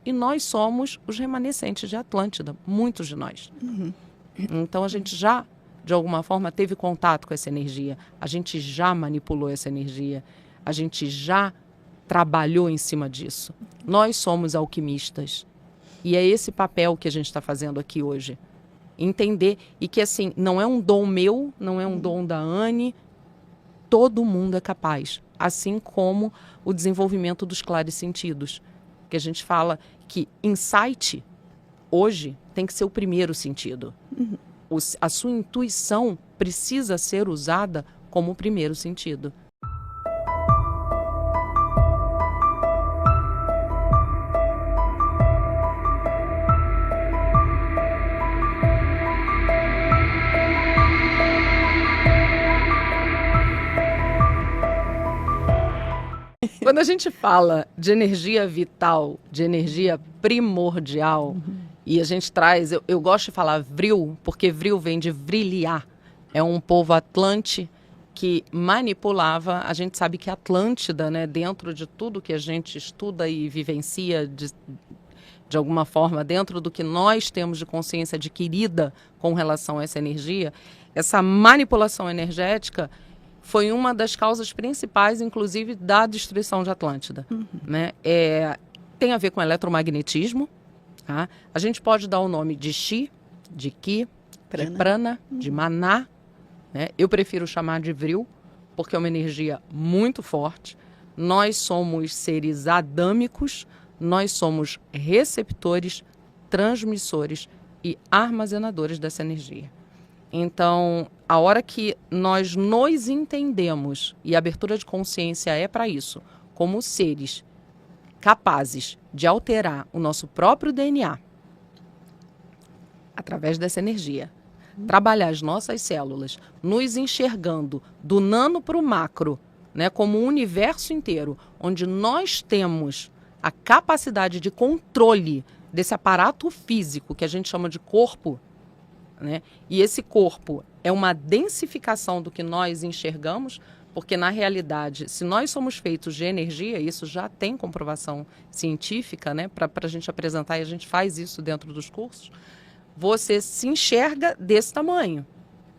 e nós somos os remanescentes de Atlântida, muitos de nós. Então a gente já, de alguma forma, teve contato com essa energia, a gente já manipulou essa energia, a gente já trabalhou em cima disso. Nós somos alquimistas e é esse papel que a gente está fazendo aqui hoje. Entender, e que assim, não é um dom meu, não é um dom da Anne, todo mundo é capaz, assim como o desenvolvimento dos clarissentidos, que a gente fala que insight, hoje, tem que ser o primeiro sentido. A sua intuição precisa ser usada como o primeiro sentido. Quando a gente fala de energia vital, de energia primordial, e a gente traz, eu gosto de falar vril, porque vril vem de vrilhar. É um povo atlante que manipulava, a gente sabe que Atlântida, né, dentro de tudo que a gente estuda e vivencia de alguma forma, dentro do que nós temos de consciência adquirida com relação a essa energia, essa manipulação energética foi uma das causas principais, inclusive, da destruição de Atlântida. Né? Tem a ver com eletromagnetismo. Tá? A gente pode dar o nome de Chi, de Ki, de Prana, de Maná. Né? Eu prefiro chamar de Vril, porque é uma energia muito forte. Nós somos seres adâmicos, nós somos receptores, transmissores e armazenadores dessa energia. Então, a hora que nós nos entendemos, e a abertura de consciência é para isso, como seres capazes de alterar o nosso próprio DNA através dessa energia, trabalhar as nossas células, nos enxergando do nano para o macro, né, como um universo inteiro, onde nós temos a capacidade de controle desse aparato físico que a gente chama de corpo, né? E esse corpo é uma densificação do que nós enxergamos, porque na realidade, se nós somos feitos de energia, isso já tem comprovação científica, né? Para a gente apresentar, e a gente faz isso dentro dos cursos, você se enxerga desse tamanho,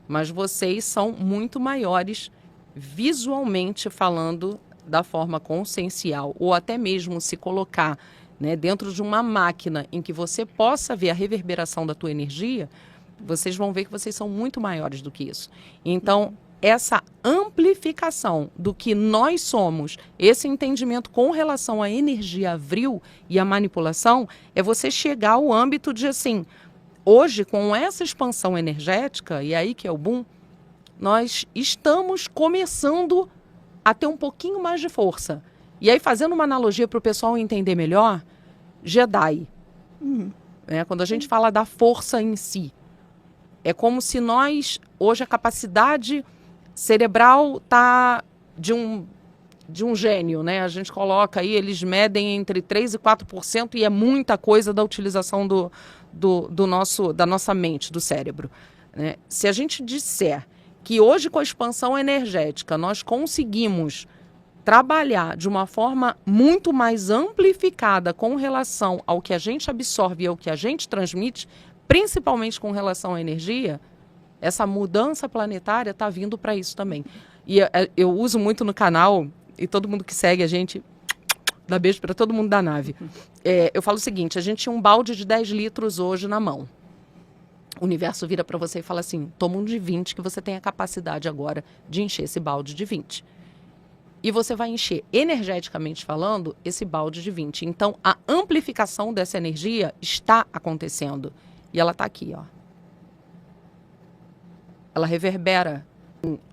mas vocês são muito maiores visualmente falando, da forma consciencial, ou até mesmo se colocar, né, dentro de uma máquina em que você possa ver a reverberação da tua energia, vocês vão ver que vocês são muito maiores do que isso. Então, essa amplificação do que nós somos, esse entendimento com relação à energia vril e à manipulação, é você chegar ao âmbito de, assim, hoje, com essa expansão energética, e aí que é o boom, nós estamos começando a ter um pouquinho mais de força. E aí, fazendo uma analogia para o pessoal entender melhor, Jedi. Né? Quando a gente fala da força em si, é como se nós, hoje, a capacidade cerebral está de um gênio, né? A gente coloca aí, eles medem entre 3% e 4% e é muita coisa da utilização da nossa mente, do cérebro. Né? Se a gente disser que hoje, com a expansão energética, nós conseguimos trabalhar de uma forma muito mais amplificada com relação ao que a gente absorve e ao que a gente transmite, principalmente com relação à energia, essa mudança planetária está vindo para isso também. E eu uso muito no canal, e todo mundo que segue a gente, dá beijo para todo mundo da nave. Eu falo o seguinte, a gente tinha um balde de 10 litros hoje na mão. O universo vira para você e fala assim, toma um de 20 que você tem a capacidade agora de encher esse balde de 20. E você vai encher, energeticamente falando, esse balde de 20. Então, a amplificação dessa energia está acontecendo. E ela está aqui, ó. Ela reverbera,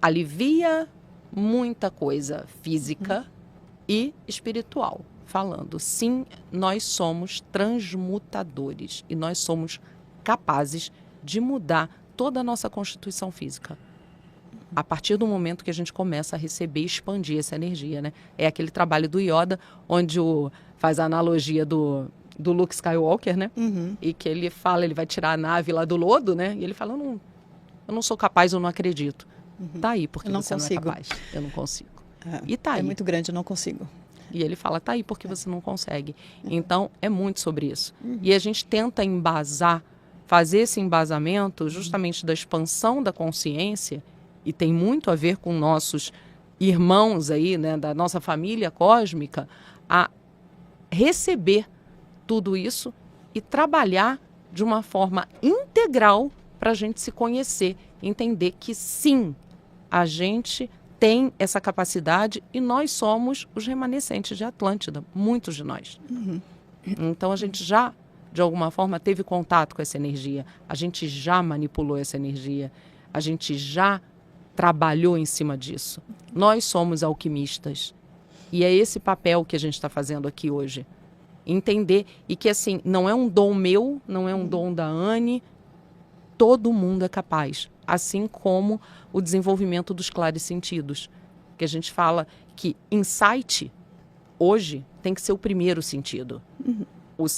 alivia muita coisa física e espiritual. Falando, sim, nós somos transmutadores e nós somos capazes de mudar toda a nossa constituição física. A partir do momento que a gente começa a receber e expandir essa energia, né? É aquele trabalho do Yoda, onde faz a analogia do Luke Skywalker, né? E que ele fala, ele vai tirar a nave lá do lodo, né? E ele fala, eu não sou capaz, eu não acredito. Tá aí, porque você não é capaz. Eu não consigo. E tá aí. É muito grande, eu não consigo. E ele fala, tá aí porque você não consegue. Então, é muito sobre isso. E a gente tenta embasar, fazer esse embasamento justamente da expansão da consciência, e tem muito a ver com nossos irmãos aí, né, da nossa família cósmica, a receber tudo isso e trabalhar de uma forma integral para a gente se conhecer, entender que sim, a gente tem essa capacidade e nós somos os remanescentes de Atlântida, muitos de nós. Então a gente já, de alguma forma, teve contato com essa energia, a gente já manipulou essa energia, a gente já trabalhou em cima disso. Nós somos alquimistas e é esse papel que a gente está fazendo aqui hoje. Entender, e que assim, não é um dom meu, não é um dom da Anne, todo mundo é capaz, assim como o desenvolvimento dos clarissentidos, que a gente fala que insight, hoje, tem que ser o primeiro sentido.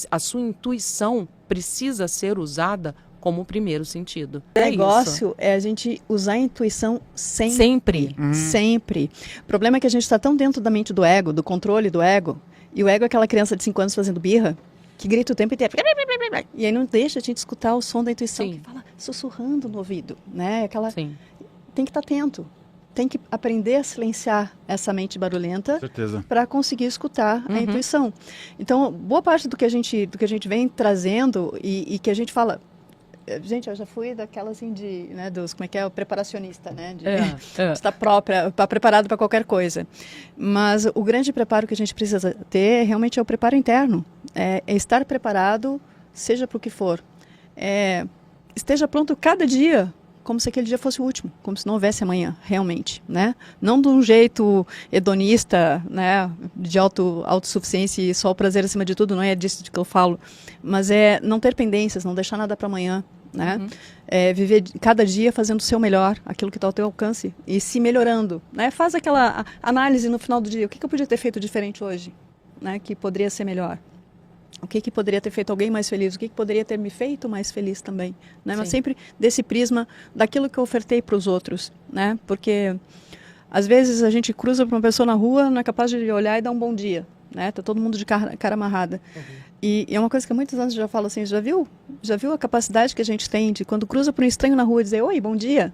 A sua intuição precisa ser usada como o primeiro sentido. O negócio é a gente usar a intuição sempre. Sempre. O problema é que a gente está tão dentro da mente do ego, do controle do ego, e o ego é aquela criança de 5 anos fazendo birra, que grita o tempo inteiro. E aí não deixa a gente escutar o som da intuição, que fala sussurrando no ouvido, né? Aquela... Tem que estar atento. Tem que aprender a silenciar essa mente barulhenta para conseguir escutar a intuição. Então, boa parte do que a gente vem trazendo e que a gente fala... Gente, eu já fui daquela assim de, né, dos, como é que é, o preparacionista, né, de estar preparado para qualquer coisa. Mas o grande preparo que a gente precisa ter realmente é o preparo interno. É estar preparado, seja para o que for. Esteja pronto cada dia, como se aquele dia fosse o último, como se não houvesse amanhã, realmente, né? Não de um jeito hedonista, né, de autossuficiência e só o prazer acima de tudo, não é disso que eu falo, mas é não ter pendências, não deixar nada para amanhã, né? Viver cada dia fazendo o seu melhor, aquilo que está ao teu alcance e se melhorando, né? Faz aquela análise no final do dia, o que eu podia ter feito diferente hoje, né? Que poderia ser melhor. O que poderia ter feito alguém mais feliz? O que poderia ter me feito mais feliz também? Né? Mas sempre desse prisma daquilo que eu ofertei para os outros, né? Porque às vezes a gente cruza para uma pessoa na rua, não é capaz de olhar e dar um bom dia, né? Tá todo mundo de cara amarrada. E é uma coisa que há muitos anos eu já falo assim, já viu a capacidade que a gente tem de quando cruza para um estranho na rua dizer oi, bom dia?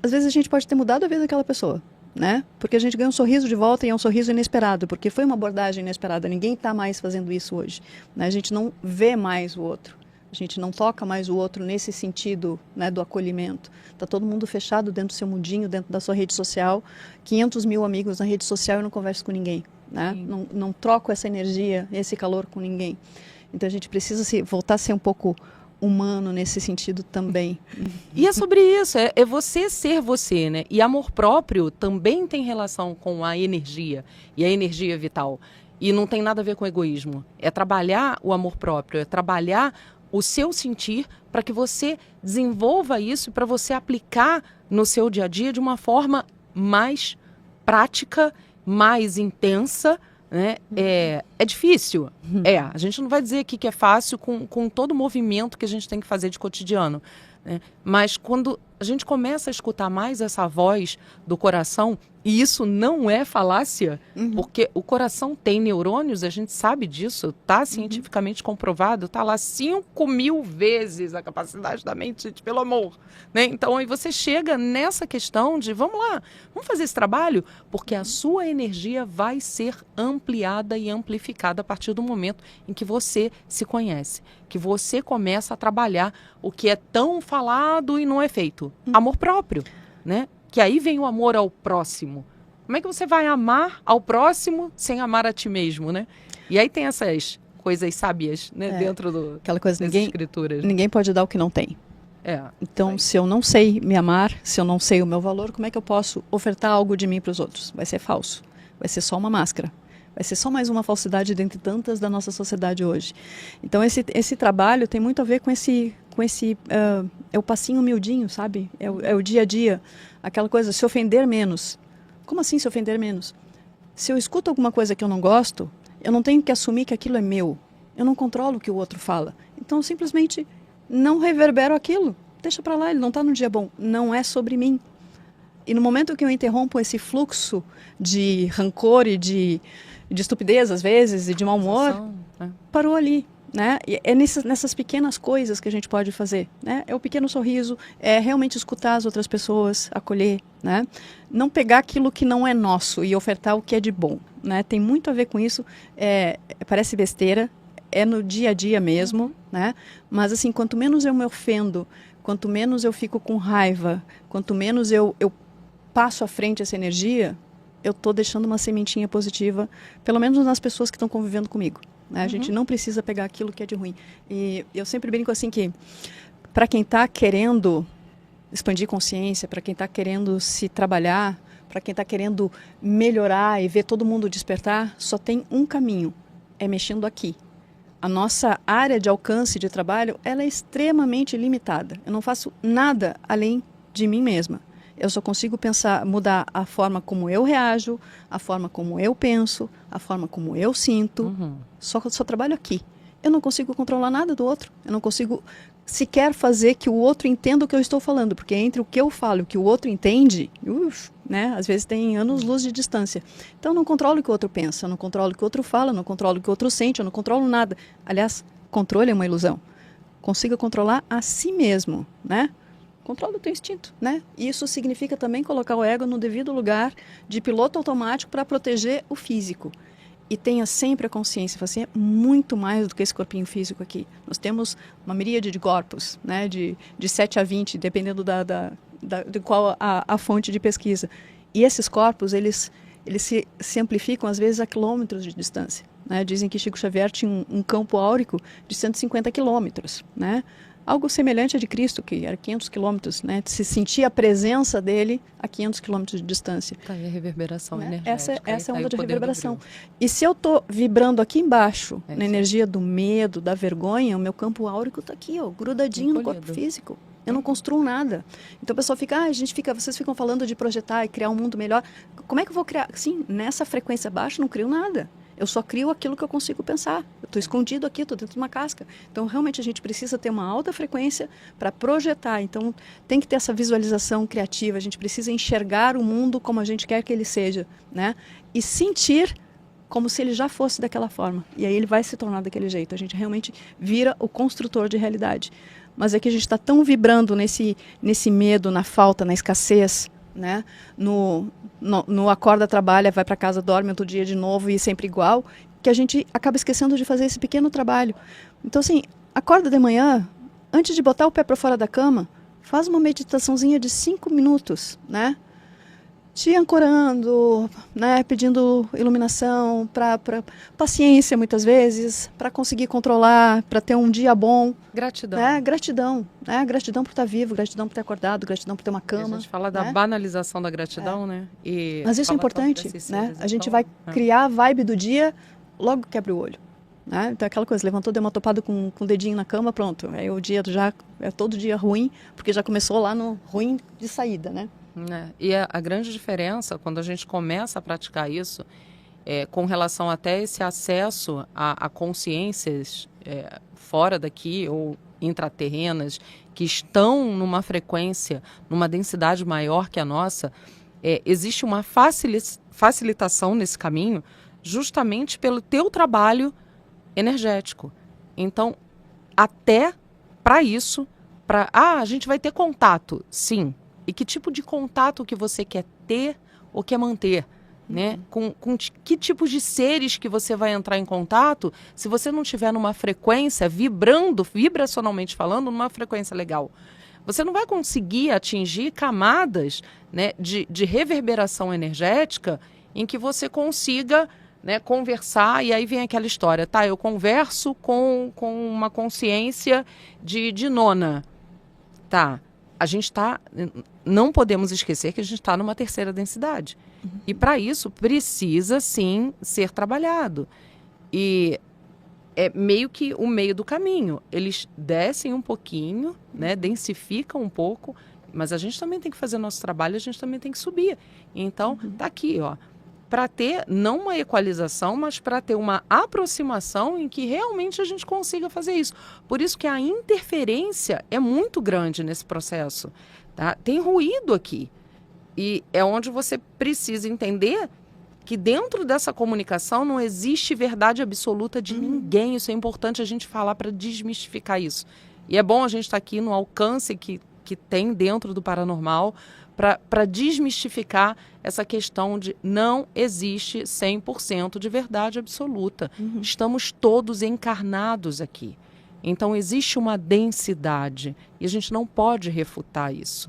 Às vezes a gente pode ter mudado a vida daquela pessoa, né? Porque a gente ganha um sorriso de volta e é um sorriso inesperado, porque foi uma abordagem inesperada, ninguém está mais fazendo isso hoje, né? A gente não vê mais o outro, a gente não toca mais o outro nesse sentido, né, do acolhimento. Está todo mundo fechado dentro do seu mundinho, dentro da sua rede social, 500 mil amigos na rede social e não converso com ninguém, né? Não troco essa energia, esse calor com ninguém. Então a gente precisa voltar a ser um pouco humano nesse sentido também. E é sobre isso, é você ser você, né? E amor próprio também tem relação com a energia, e a energia vital. E não tem nada a ver com egoísmo. É trabalhar o amor próprio, é trabalhar o seu sentir para que você desenvolva isso e para você aplicar no seu dia a dia de uma forma mais prática, mais intensa, né? É difícil, a gente não vai dizer aqui que é fácil com todo o movimento que a gente tem que fazer de cotidiano, né? Mas quando a gente começa a escutar mais essa voz do coração, e isso não é falácia, porque o coração tem neurônios, a gente sabe disso, está cientificamente comprovado, está lá 5.000 vezes a capacidade da mente, gente, pelo amor, né? Então aí você chega nessa questão de, vamos lá, vamos fazer esse trabalho, porque a sua energia vai ser ampliada e amplificada a partir do momento em que você se conhece, que você começa a trabalhar o que é tão falado e não é feito. Amor próprio, né? Que aí vem o amor ao próximo. Como é que você vai amar ao próximo sem amar a ti mesmo, né? E aí tem essas coisas sábias, né? Dentro aquela coisa, das escrituras. Ninguém pode dar o que não tem. Então, se eu não sei me amar, se eu não sei o meu valor, como é que eu posso ofertar algo de mim para os outros? Vai ser falso. Vai ser só uma máscara. Vai ser só mais uma falsidade dentre tantas da nossa sociedade hoje. Então, esse trabalho tem muito a ver com esse é o passinho miudinho, sabe? É o dia a dia. Aquela coisa, se ofender menos. Como assim se ofender menos? Se eu escuto alguma coisa que eu não gosto, eu não tenho que assumir que aquilo é meu. Eu não controlo o que o outro fala. Então, eu simplesmente não reverbero aquilo. Deixa pra lá, ele não está num dia bom. Não é sobre mim. E no momento que eu interrompo esse fluxo de rancor e de de estupidez às vezes e de mau humor, parou ali. Né? E é nessas pequenas coisas que a gente pode fazer, né? É o pequeno sorriso, é realmente escutar as outras pessoas, acolher, né? Não pegar aquilo que não é nosso e ofertar o que é de bom, né? Tem muito a ver com isso, parece besteira, é no dia a dia mesmo, né? Mas assim, quanto menos eu me ofendo, quanto menos eu fico com raiva, quanto menos eu passo à frente essa energia, eu estou deixando uma sementinha positiva, pelo menos nas pessoas que estão convivendo comigo. A gente não precisa pegar aquilo que é de ruim. E eu sempre brinco assim que, para quem está querendo expandir consciência, para quem está querendo se trabalhar, para quem está querendo melhorar e ver todo mundo despertar, só tem um caminho, é mexendo aqui. A nossa área de alcance de trabalho, ela é extremamente limitada. Eu não faço nada além de mim mesma. Eu só consigo mudar a forma como eu reajo, a forma como eu penso, a forma como eu sinto. Só trabalho aqui. Eu não consigo controlar nada do outro. Eu não consigo sequer fazer que o outro entenda o que eu estou falando, porque entre o que eu falo e o que o outro entende, né, às vezes tem anos-luz de distância. Então eu não controlo o que o outro pensa, eu não controlo o que o outro fala, eu não controlo o que o outro sente, eu não controlo nada. Aliás, controle é uma ilusão. Consiga controlar a si mesmo, né? Controla o teu instinto, né? Isso significa também colocar o ego no devido lugar de piloto automático para proteger o físico. E tenha sempre a consciência, você é muito mais do que esse corpinho físico aqui. Nós temos uma miríade de corpos, né? De 7 a 20, dependendo de qual a fonte de pesquisa. E esses corpos, eles se amplificam às vezes a quilômetros de distância, né? Dizem que Chico Xavier tinha um campo áurico de 150 quilômetros, né? Algo semelhante a de Cristo, que era 500 quilômetros, né? Se sentia a presença dele a 500 quilômetros de distância. Tá aí a reverberação, né? Essa é a onda de reverberação. E se eu estou vibrando aqui embaixo, na energia do medo, da vergonha, o meu campo áurico está aqui, ó, grudadinho no corpo físico. Eu não construo nada. Então a pessoa fica, vocês ficam falando de projetar e criar um mundo melhor. Como é que eu vou criar? Sim, nessa frequência baixa eu não crio nada. Eu só crio aquilo que eu consigo pensar. Eu estou escondido aqui, estou dentro de uma casca. Então, realmente, a gente precisa ter uma alta frequência para projetar. Então, tem que ter essa visualização criativa. A gente precisa enxergar o mundo como a gente quer que ele seja, né? E sentir como se ele já fosse daquela forma. E aí ele vai se tornar daquele jeito. A gente realmente vira o construtor de realidade. Mas é que a gente está tão vibrando nesse medo, na falta, na escassez, né? No acorda, trabalha, vai para casa, dorme outro dia de novo e sempre igual, que a gente acaba esquecendo de fazer esse pequeno trabalho. Então, assim, acorda de manhã, antes de botar o pé para fora da cama, faz uma meditaçãozinha de 5 minutos, né? Te ancorando, né? Pedindo iluminação, para paciência muitas vezes, para conseguir controlar, para ter um dia bom. Gratidão. Né? Gratidão. Né? Gratidão por estar vivo, gratidão por ter acordado, gratidão por ter uma cama. A gente fala da banalização da gratidão, né? Mas isso é importante, né? A gente vai criar a vibe do dia logo que abre o olho. Né? Então aquela coisa, levantou, deu uma topada com o dedinho na cama, pronto. Aí o dia já é todo dia ruim, porque já começou lá no ruim de saída, né? E a grande diferença, quando a gente começa a praticar isso, com relação até esse acesso a consciências fora daqui ou intraterrenas, que estão numa frequência, numa densidade maior que a nossa, existe uma facilitação nesse caminho justamente pelo teu trabalho energético. Então, até para isso, a gente vai ter contato, sim. E que tipo de contato que você quer ter ou quer manter, né? Com que tipos de seres que você vai entrar em contato se você não estiver numa frequência, vibracionalmente falando, numa frequência legal. Você não vai conseguir atingir camadas, né, de reverberação energética em que você consiga, né, conversar, e aí vem aquela história, tá? Eu converso com uma consciência de nona, tá? A gente não podemos esquecer que a gente está numa terceira densidade. E para isso precisa sim ser trabalhado. E é meio que o meio do caminho. Eles descem um pouquinho, né, densificam um pouco, mas a gente também tem que fazer nosso trabalho, a gente também tem que subir. Então, tá aqui, ó. Para ter não uma equalização, mas para ter uma aproximação em que realmente a gente consiga fazer isso. Por isso que a interferência é muito grande nesse processo. Tá? Tem ruído aqui. E é onde você precisa entender que dentro dessa comunicação não existe verdade absoluta de ninguém. Isso é importante a gente falar para desmistificar isso. E é bom a gente estar aqui no alcance que tem dentro do paranormal para desmistificar essa questão de não existe 100% de verdade absoluta. Estamos todos encarnados aqui. Então existe uma densidade e a gente não pode refutar isso.